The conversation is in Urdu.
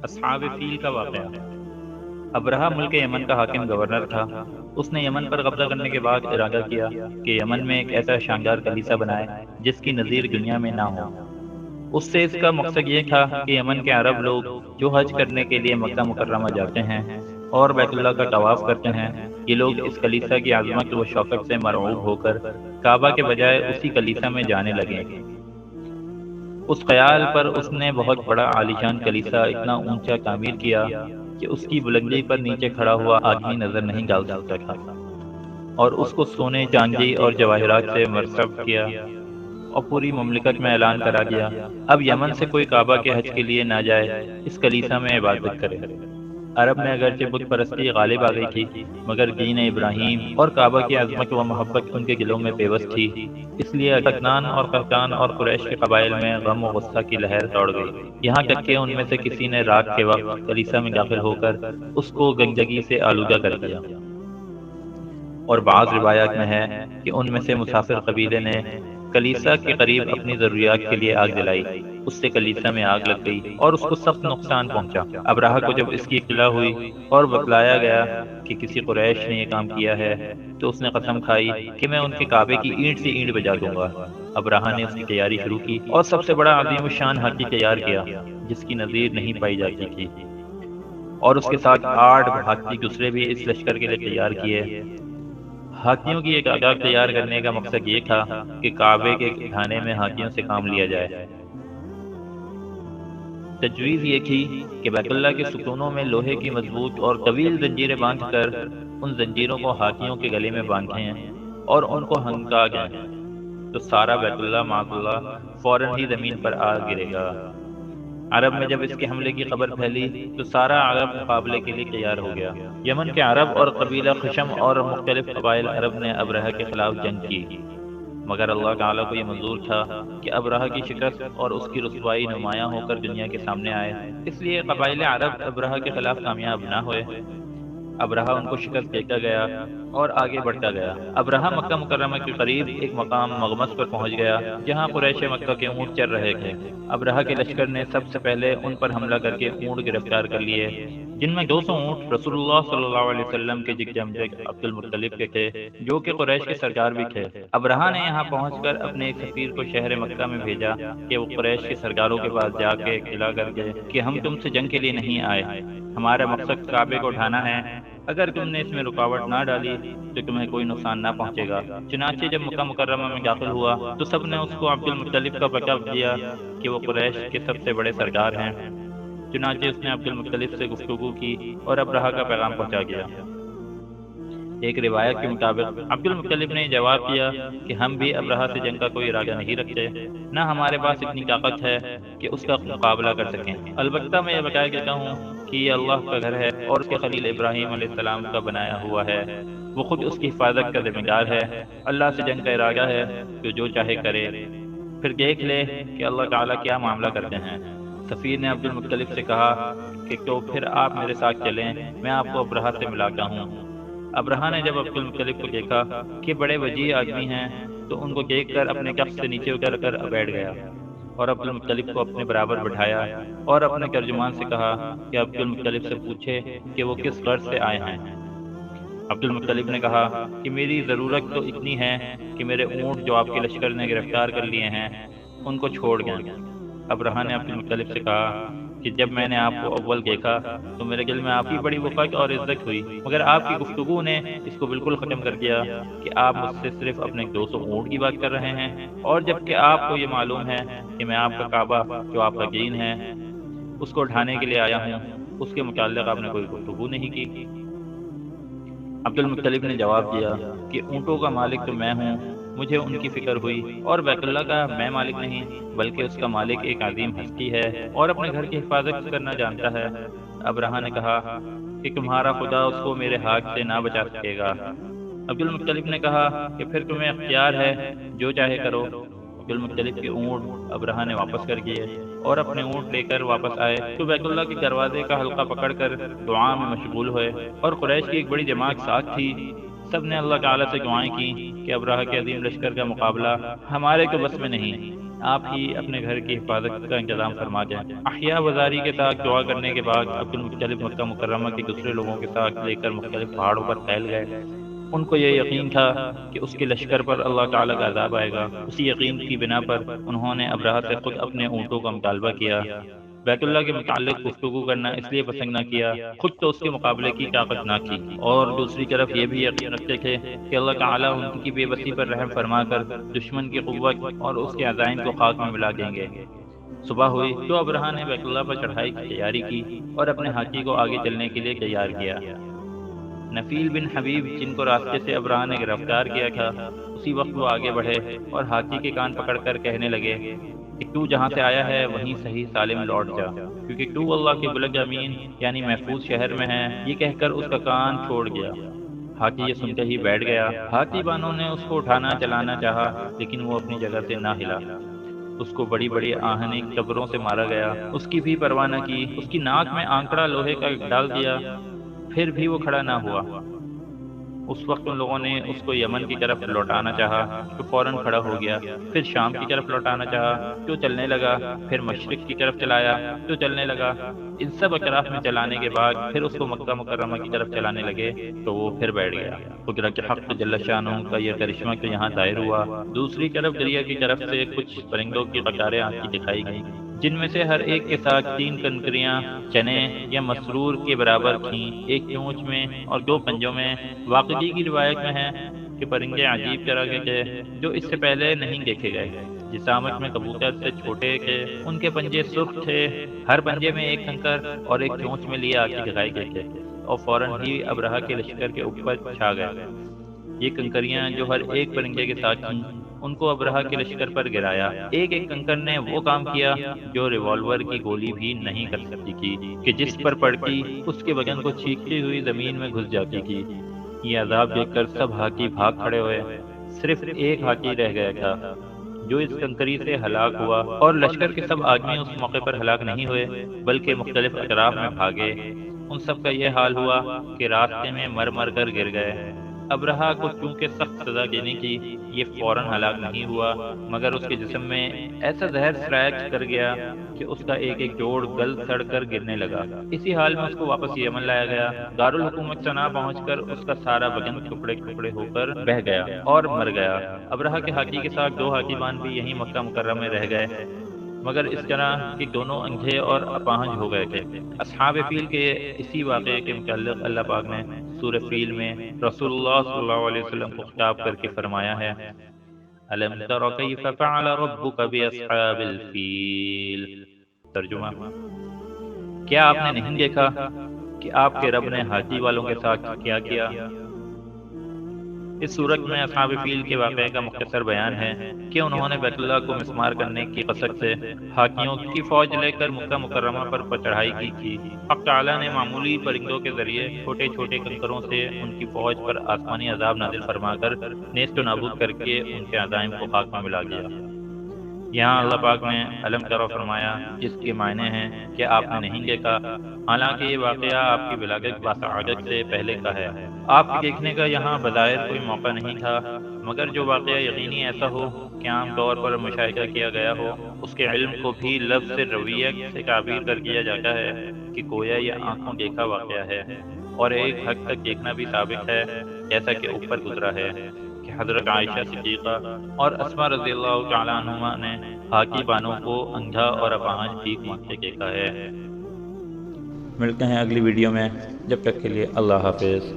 اصحاب فیل کا واقعہ۔ ابرہہ ملک یمن کا حاکم گورنر تھا۔ اس نے یمن پر قبضہ کرنے کے بعد ارادہ کیا کہ یمن میں ایک ایسا شاندار کلیسا بنائے جس کی نظیر دنیا میں نہ ہو۔ اس سے اس کا مقصد یہ تھا کہ یمن کے عرب لوگ جو حج کرنے کے لیے مکہ مکرمہ جاتے ہیں اور بیت اللہ کا طواف کرتے ہیں، یہ لوگ اس کلیسا کی عظمت و شوکت سے مرعوب ہو کر کعبہ کے بجائے اسی کلیسا میں جانے لگے۔ اس خیال پر اس نے بہت بڑا عالیشان کلیسا اتنا اونچا تعمیر کیا کہ اس کی بلندی پر نیچے کھڑا ہوا آدمی نظر نہیں ڈال سکتا تھا، اور اس کو سونے چاندی اور جواہرات سے مرصب کیا، اور پوری مملکت میں اعلان کرا دیا اب یمن سے کوئی کعبہ کے حج کے لیے نہ جائے، اس کلیسا میں عبادت کرے۔ عرب میں اگرچہ بت پرستی غالب آ گئی تھی، مگر دین ابراہیم اور کعبہ کی عظمت و محبت ان کے دلوں میں پیوست تھی، اس لیے عدنان اور قحطان اور قریش کے قبائل میں غم و غصہ کی لہر دوڑ گئی، یہاں تک کہ ان میں سے کسی نے رات کے وقت کلیسا میں داخل ہو کر اس کو گندگی سے آلودہ کر دیا، اور بعض روایات میں ہے کہ ان میں سے مسافر قبیلے نے کلیسا کے قریب اپنی ضروریات کے لیے آگ جلائی، اس سے کلیسا میں آگ لگ گئی اور اس کو سخت نقصان پہنچا۔ ابرہہ کو جب اس کی اطلاع ہوئی اور بتلایا گیا کہ کسی قریش نے یہ کام کیا ہے، تو اس نے قسم کھائی کہ میں ان کے کعبے کی اینٹ سے اینٹ بجا دوں گا۔ ابرہہ نے اس کی تیاری شروع کی اور سب سے بڑا عظیم الشان ہاتھی تیار کیا جس کی نظیر نہیں پائی جاتی تھی، اور اس کے ساتھ 8 ہاتھی دوسرے بھی اس لشکر کے لیے تیار کیے۔ ہاتھیوں کی ایک تعداد تیار کرنے کا مقصد یہ تھا کہ کعبے کے ڈھانے میں ہاتھیوں سے کام لیا جائے۔ تجویز یہ تھی کہ بیت اللہ کے ستونوں میں لوہے کی مضبوط اور طویل زنجیریں باندھ کر ان زنجیروں کو ہاتھیوں کے گلے میں باندھیں اور ان کو ہنکا دیں، تو سارا بیت اللہ معاذ اللہ فوراً ہی زمین پر آ گرے گا۔ عرب میں جب اس کے حملے کی خبر پھیلی تو سارا عرب مقابلے کے لیے تیار ہو گیا۔ یمن کے عرب اور قبیلہ خشم اور مختلف قبائل عرب نے ابرہہ کے خلاف جنگ کی، مگر اللہ تعالیٰ کو یہ منظور تھا کہ ابرہہ کی شکست اور اس کی رسوائی نمایاں ہو کر دنیا کے سامنے آئے، اس لیے قبائل عرب ابرہہ کے خلاف کامیاب نہ ہوئے۔ ابرہہ ان کو شکست دیتا گیا اور آگے بڑھتا گیا۔ ابرہہ مکہ مکرمہ کے قریب ایک مقام مغمس پر پہنچ گیا جہاں قریش مکہ کے اونٹ چر رہے تھے۔ ابرہہ کے لشکر نے سب سے پہلے ان پر حملہ کر کے اونٹ گرفتار کر لیے، جن میں 200 اونٹ رسول اللہ صلی اللہ علیہ وسلم کے جگجمجگ عبد المطلب کے تھے، جو کہ قریش کے سردار بھی تھے۔ ابرہہ نے یہاں پہنچ کر اپنے ایک سفیر کو شہر مکہ میں بھیجا کہ وہ قریش کے سرداروں کے پاس جا کے اطلاع کر دے کہ ہم تم سے جنگ کے لیے نہیں آئے، ہمارا مقصد کعبے کو ڈھانا ہے، اگر تم نے اس میں رکاوٹ نہ ڈالی تو تمہیں کوئی نقصان نہ پہنچے گا۔ چنانچہ جب مکہ مکرمہ میں داخل ہوا تو سب نے اس کو عبد المطلب کا لقب دیا کہ وہ قریش کے سب سے بڑے سردار ہیں۔ چنانچہ اس نے عبد المطلب سے گفتگو کی اور ابرہہ کا پیغام پہنچا دیا۔ ایک روایت کے مطابق عبد المطلب نے جواب دیا کہ ہم بھی ابرہہ سے جنگ کا کوئی ارادہ نہیں رکھتے، نہ ہمارے پاس اتنی طاقت ہے کہ اس کا مقابلہ کر سکیں، البتہ میں یہ بتایا دیتا ہوں کہ یہ اللہ کا گھر ہے اور اس کے خلیل ابراہیم علیہ السلام کا بنایا ہوا ہے، وہ خود اس کی حفاظت کا ذمہ دار ہے، اللہ سے جنگ کا ارادہ ہے تو جو چاہے کرے، پھر دیکھ لے کہ اللہ تعالیٰ کیا معاملہ کرتے ہیں۔ سفیر نے عبد المطلب سے کہا کہ تو پھر آپ میرے ساتھ چلیں، میں آپ کو ابرہہ سے ملاتا ہوں۔ ابرہہ نے جب عبد المطلب کو دیکھا کہ بڑے وجیح آدمی ہیں تو ان کو دیکھ کر اپنے کف سے نیچے اتر کر بیٹھ گیا، اور عبد المطلب کو اپنے برابر بٹھایا اور اپنے ترجمان سے کہا کہ عبد المطلب سے پوچھے کہ وہ کس غرض سے آئے ہیں۔ عبد المطلب نے کہا کہ میری ضرورت تو اتنی ہے کہ میرے اونٹ جو آپ کے لشکر نے گرفتار کر لیے ہیں ان کو چھوڑ دیں۔ ابرہہ نے عبد المطلب سے کہا کہ جب میں نے آپ کو اول دیکھا تو میرے دل میں آپ کی بڑی وقت اور عزت ہوئی، مگر آپ کی گفتگو نے اس کو بالکل ختم کر دیا کہ آپ مجھ سے صرف اپنے 200 اونٹ کی بات کر رہے ہیں، اور جبکہ آپ کو یہ معلوم ہے کہ میں آپ کا کعبہ جو آپ کا دین ہے اس کو ڈھانے کے لیے آیا ہوں، اس کے متعلق آپ نے کوئی گفتگو نہیں کی۔ عبد المطلب نے جواب دیا کہ اونٹوں کا مالک تو میں ہوں، مجھے ان کی فکر ہوئی، اور بیت اللہ کا میں مالک نہیں بلکہ اس کا مالک ایک عظیم ہستی ہے اور اپنے گھر کی حفاظت کرنا جانتا ہے۔ ابرہہ نے کہا کہ تمہارا خدا اس کو میرے ہاتھ سے نہ بچا سکے گا۔ عبد المطلب نے کہا کہ پھر تمہیں اختیار ہے، جو چاہے کرو۔ عبد المطلب کے اونٹ ابرہہ نے واپس کر دیے اور اپنے اونٹ لے کر واپس آئے تو بیت اللہ کے دروازے کا حلقہ پکڑ کر دعا میں مشغول ہوئے، اور قریش کی ایک بڑی جماعت ساتھ تھی۔ سب نے اللہ تعالیٰ سے دعائیں کی کہ ابرہہ کے عظیم لشکر کا مقابلہ ہمارے تو بس میں نہیں، آپ ہی اپنے گھر کی حفاظت کا انتظام فرما دیں۔ احیا وزاری کے ساتھ دعا کرنے کے بعد عبد المطلب مکہ مکرمہ کے دوسرے لوگوں کے ساتھ لے کر مختلف پہاڑوں پر پھیل گئے۔ ان کو یہ یقین تھا کہ اس کے لشکر پر اللہ تعالیٰ کا عذاب آئے گا۔ اسی یقین کی بنا پر انہوں نے ابرہہ سے خود اپنے اونٹوں کا مطالبہ کیا۔ بیت اللہ کے متعلق گفتگو کرنا اس لیے پسند نہ کیا، خود تو اس کے مقابلے کی طاقت نہ تھی، اور دوسری طرف یہ بھی یقین رکھتے تھے کہ اللہ تعالیٰ ان کی بے بسی پر رحم فرما کر دشمن کی قوت اور اس کے عزائم کو خاک میں ملا دیں گے۔ صبح ہوئی تو ابرہہ نے بیت اللہ پر چڑھائی کی تیاری کی اور اپنے ہاتھی کو آگے چلنے کے لیے تیار کیا۔ نفیل بن حبیب، جن کو راستے سے ابرہہ نے گرفتار کیا تھا، اسی وقت وہ آگے بڑھے اور ہاتھی کے کان پکڑ کر کہنے لگے کہ تو جہاں سے آیا ہے وہیں صحیح سالم لوٹ جا، کیونکہ تو اللہ کے بلند امین یعنی محفوظ شہر میں ہے۔ یہ کہہ کر اس کا کان چھوڑ گیا۔ ہاتھی یہ سنتے ہی بیٹھ گیا۔ ہاتھی بانوں نے اس کو اٹھانا چلانا چاہا، لیکن وہ اپنی جگہ سے نہ ہلا۔ اس کو بڑی بڑی آہنی قبروں سے مارا گیا، اس کی بھی پرواہ نہ کی۔ اس کی ناک میں آنکڑا لوہے کا ڈال دیا، پھر بھی وہ کھڑا نہ ہوا۔ اس وقت ان لوگوں نے اس کو یمن کی طرف لوٹانا چاہا تو فوراً کھڑا ہو گیا، پھر شام کی طرف لوٹانا چاہا تو چلنے لگا، پھر مشرق کی طرف چلایا تو چلنے لگا۔ ان سب اطراف میں چلانے کے بعد پھر اس کو مکہ مکرمہ کی طرف چلانے لگے تو وہ پھر بیٹھ گیا۔ قدرت حق جل شانہ کا یہ کرشمہ تو یہاں ظاہر ہوا۔ دوسری طرف دریا کی طرف سے کچھ پرندوں کی قطاریں آتی دکھائی گئیں، جن میں سے ہر ایک کے ساتھ 3 کنکریاں چنے یا مسرور کے برابر تھیں، ایک چونچ میں اور 2 پنجوں میں۔ واقعی کی روایت میں ہے کہ پرندے عجیب طرح کے تھے جو اس سے پہلے نہیں دیکھے گئے۔ جسامت میں کبوتر سے چھوٹے تھے، ان کے پنجے سرخ تھے، ہر پنجے میں ایک کنکر اور ایک چونچ میں لیے آتی دکھائی گئے تھے، اور فوراً ہی ابرہہ کے لشکر کے اوپر چھا گئے۔ یہ کنکریاں جو ہر ایک پرندے کے ساتھ تھیں، ان کو ابرہہ کے لشکر پر گرایا۔ ایک ایک کنکر نے وہ کام کیا جو ریوالور کی گولی بھی نہیں کر سکتی تھی، کہ جس پر پڑتی اس کے بدن کو چھینکتی ہوئی زمین میں گھس جاتی تھی۔ یہ عذاب دیکھ کر سب ہاتھی بھاگ کھڑے ہوئے، صرف ایک ہاتھی رہ گیا تھا جو اس کنکری سے ہلاک ہوا، اور لشکر کے سب آدمی اس موقع پر ہلاک نہیں ہوئے بلکہ مختلف اطراف میں بھاگے۔ ان سب کا یہ حال ہوا کہ راستے میں مر مر کر گر گئے۔ ابرہہ کو چونکہ سخت سزا دینی تھی، یہ فوراً ہلاک نہیں ہوا، مگر اس کے جسم میں ایسا زہر سرائیت کر گیا کہ اس کا ایک ایک جوڑ گل سڑ کر گرنے لگا۔ اسی حال میں اس کو واپس یمن لایا گیا۔ دارالحکومت صنعا پہنچ کر اس کا سارا بدن ٹکڑے ٹکڑے ہو کر بہہ گیا اور مر گیا۔ ابرہہ کے ہاتھی کے ساتھ 2 ہاتھی بان بھی یہیں مکہ مکرمہ میں رہ گئے، مگر اس طرح کہ دونوں اندھے اور اپاہج ہو گئے تھے۔ اصحاب فیل کے اسی واقعے کے متعلق اللہ پاک نے سورہ فیل میں رسول اللہ صلی اللہ علیہ وسلم کو خطاب کر کے فرمایا ہے، أَلَمْ تَرَ كَيْفَ فَعَلَ رَبُّكَ بِأَصْحَابِ الْفِيلِ۔ ترجمہ: کیا آپ نے نہیں دیکھا کہ آپ کے رب نے ہاتھی والوں کے ساتھ کیا کیا؟ اس صورت میں اصحاب فیل کے واقعے کا مختصر بیان ہے کہ انہوں نے بیت اللہ کو مسمار کرنے کی قصد سے ہاتھیوں کی فوج لے کر مکہ مکرمہ پر چڑھائی کی تھی۔ حق تعالیٰ نے معمولی پرندوں کے ذریعے چھوٹے چھوٹے کنکروں سے ان کی فوج پر آسمانی عذاب نازل فرما کر نیست و نابود کر کے ان کے عزائم کو خاک میں ملا دیا۔ یہاں اللہ پاک نے علم کرو فرمایا، جس کے معنی ہیں کہ آپ نے نہیں دیکھا، حالانکہ یہ واقعہ آپ کی بلاغت باسعادت سے پہلے کا ہے۔ آپ کے دیکھنے کا یہاں بظاہر کوئی موقع نہیں تھا، مگر جو واقعہ یقینی ایسا ہو کہ عام طور پر مشاہدہ کیا گیا ہو، اس کے علم کو بھی لفظ رویت سے تعبیر کر کیا جاتا ہے کہ گویا یہ آنکھوں دیکھا واقعہ ہے، اور ایک حد تک دیکھنا بھی ثابت ہے، جیسا کہ اوپر گزرا ہے کہ حضرت عائشہ صدیقہ اور اسماء رضی اللہ تعالیٰ عنہما نے ہاتھی بانوں کو اندھا اور اپاہج بھیک مانگتے دیکھا ہے۔ ملتے ہیں اگلی ویڈیو میں، جب تک کے لیے اللہ حافظ۔